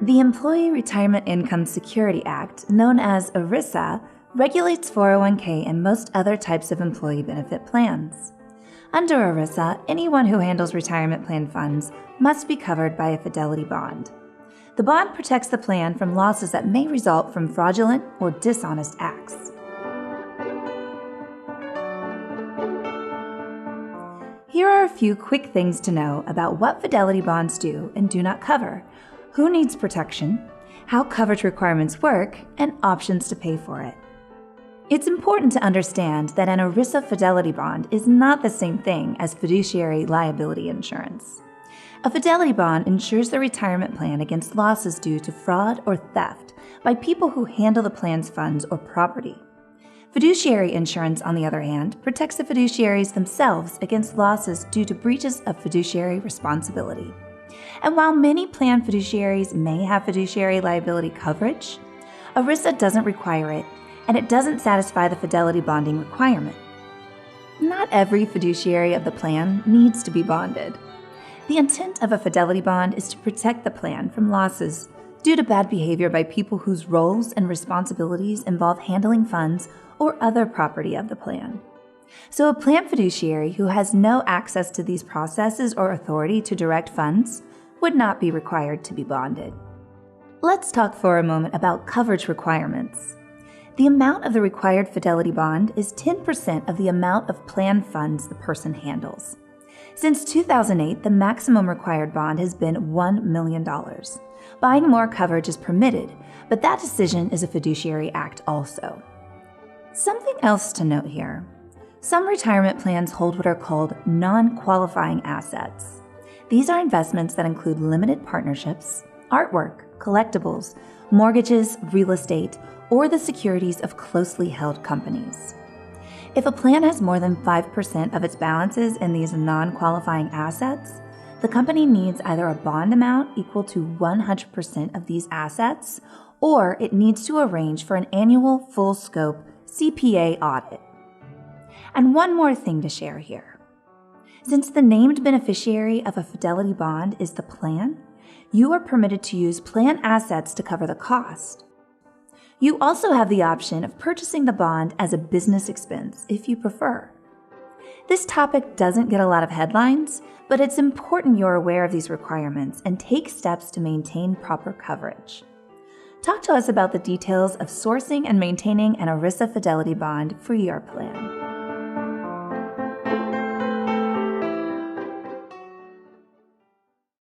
The Employee Retirement Income Security Act, known as ERISA, regulates 401k and most other types of employee benefit plans. Under ERISA, anyone who handles retirement plan funds must be covered by a fidelity bond. The bond protects the plan from losses that may result from fraudulent or dishonest acts. Here are a few quick things to know about what fidelity bonds do and do not cover, who needs protection, how coverage requirements work, and options to pay for it. It's important to understand that an ERISA fidelity bond is not the same thing as fiduciary liability insurance. A fidelity bond insures the retirement plan against losses due to fraud or theft by people who handle the plan's funds or property. Fiduciary insurance, on the other hand, protects the fiduciaries themselves against losses due to breaches of fiduciary responsibility. And while many plan fiduciaries may have fiduciary liability coverage, ERISA doesn't require it, and it doesn't satisfy the fidelity bonding requirement. Not every fiduciary of the plan needs to be bonded. The intent of a fidelity bond is to protect the plan from losses due to bad behavior by people whose roles and responsibilities involve handling funds or other property of the plan. So a plan fiduciary who has no access to these processes or authority to direct funds would not be required to be bonded. Let's talk for a moment about coverage requirements. The amount of the required fidelity bond is 10% of the amount of plan funds the person handles. Since 2008, the maximum required bond has been $1 million. Buying more coverage is permitted, but that decision is a fiduciary act also. Something else to note here. Some retirement plans hold what are called non-qualifying assets. These are investments that include limited partnerships, artwork, collectibles, mortgages, real estate, or the securities of closely held companies. If a plan has more than 5% of its balances in these non-qualifying assets, the company needs either a bond amount equal to 100% of these assets, or it needs to arrange for an annual full-scope CPA audit. And one more thing to share here. Since the named beneficiary of a fidelity bond is the plan, you are permitted to use plan assets to cover the cost. You also have the option of purchasing the bond as a business expense if you prefer. This topic doesn't get a lot of headlines, but it's important you're aware of these requirements and take steps to maintain proper coverage. Talk to us about the details of sourcing and maintaining an ERISA fidelity bond for your plan.